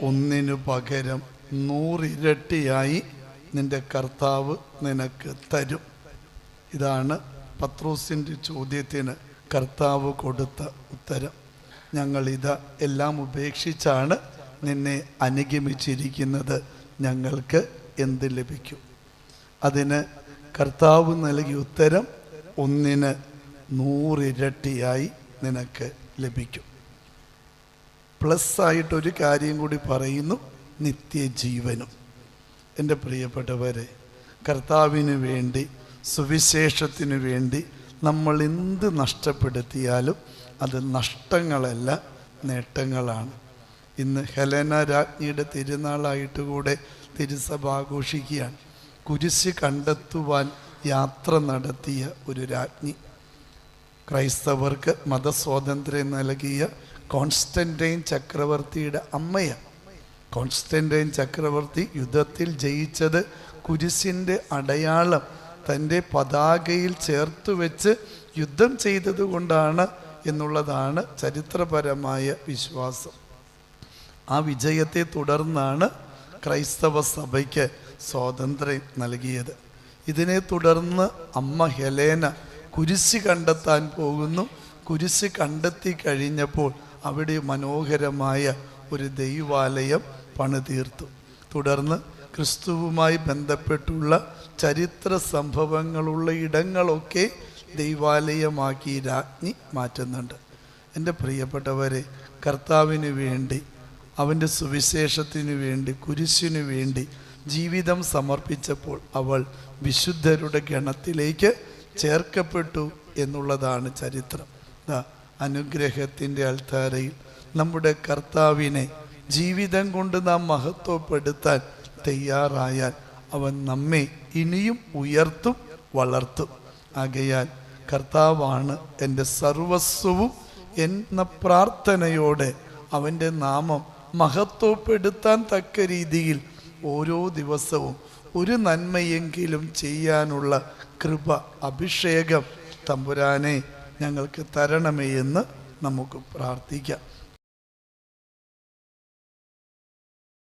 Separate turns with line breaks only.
ഒന്നിനു പകരം 100 ഇരട്ടിയായി നിന്റെ കർത്താവ് നിനക്ക് തരും. ഇതാണ് പത്രോസിൻ്റെ ചോദ്യത്തിന് കർത്താവ് കൊടുത്ത ഉത്തരം. ഞങ്ങളിത് എല്ലാം ഉപേക്ഷിച്ചാണ് നിന്നെ അനുഗമിച്ചിരിക്കുന്നത്, ഞങ്ങൾക്ക് എന്ത് ലഭിക്കും? അതിന് കർത്താവ് നൽകിയ ഉത്തരം, ഒന്നിന് 100 ഇരട്ടിയായി നിനക്ക് ലഭിക്കും. പ്ലസ് ആയിട്ടൊരു കാര്യം കൂടി പറയുന്നു, നിത്യജീവനും. എൻ്റെ പ്രിയപ്പെട്ടവരെ, കർത്താവിന് വേണ്ടി, സുവിശേഷത്തിന് വേണ്ടി നമ്മൾ എന്ത് നഷ്ടപ്പെടുത്തിയാലും അത് നഷ്ടങ്ങളല്ല, നേട്ടങ്ങളാണ്. ഇന്ന് ഹെലന രാജ്ഞിയുടെ തിരുനാളായിട്ട് കൂടെ തിരുസഭ ആഘോഷിക്കുകയാണ്. കുരിശ് കണ്ടെത്തുവാൻ യാത്ര നടത്തിയ ഒരു രാജ്ഞി, ക്രൈസ്തവർക്ക് മതസ്വാതന്ത്ര്യം നൽകിയ കോൺസ്റ്റന്റൈൻ ചക്രവർത്തിയുടെ അമ്മയാണ്. കോൺസ്റ്റന്റൈൻ ചക്രവർത്തി യുദ്ധത്തിൽ ജയിച്ചത് കുരിശിൻ്റെ അടയാളം തൻ്റെ പതാകയിൽ ചേർത്ത് വെച്ച് യുദ്ധം ചെയ്തത് കൊണ്ടാണ് എന്നുള്ളതാണ് ചരിത്രപരമായ വിശ്വാസം. ആ വിജയത്തെ തുടർന്നാണ് ക്രൈസ്തവ സഭയ്ക്ക് സ്വാതന്ത്ര്യം നൽകിയത്. ഇതിനെ തുടർന്ന് അമ്മ ഹെലേന കുരിശ് കണ്ടെത്താൻ പോകുന്നു. കുരിശ് കണ്ടെത്തി കഴിഞ്ഞപ്പോൾ അവിടെ മനോഹരമായ ഒരു ദൈവാലയം പണിതീർത്തു. തുടർന്ന് ക്രിസ്തുവുമായി ബന്ധപ്പെട്ടുള്ള ചരിത്ര സംഭവങ്ങളുള്ള ഇടങ്ങളൊക്കെ ദൈവാലയമാക്കി രാജ്ഞി മാറ്റുന്നുണ്ട്. എൻ്റെ പ്രിയപ്പെട്ടവരെ, കർത്താവിന് വേണ്ടി, അവൻ്റെ സുവിശേഷത്തിന് വേണ്ടി, കുരിശിനു വേണ്ടി ജീവിതം സമർപ്പിച്ചപ്പോൾ അവൾ വിശുദ്ധരുടെ ഗണത്തിലേക്ക് ചേർക്കപ്പെട്ടു എന്നുള്ളതാണ് ചരിത്രം. അനുഗ്രഹത്തിൻ്റെ അൾത്താരയിൽ നമ്മുടെ കർത്താവിനെ ജീവിതം കൊണ്ട് നാം മഹത്വപ്പെടുത്താൻ തയ്യാറായാൽ അവൻ നമ്മെ ഇനിയും ഉയർത്തും, വളർത്തും. ആകയാൽ കർത്താവാണ് എൻ്റെ സർവസ്വവും എന്ന പ്രാർത്ഥനയോടെ അവൻ്റെ നാമം മഹത്വപ്പെടുത്താൻ തക്ക രീതിയിൽ ഓരോ ദിവസവും ഒരു നന്മയെങ്കിലും ചെയ്യാനുള്ള കൃപ, അഭിഷേകം തമ്പുരാനെ ഞങ്ങൾക്ക് തരണമേ എന്ന് നമുക്ക് പ്രാർത്ഥിക്കാം.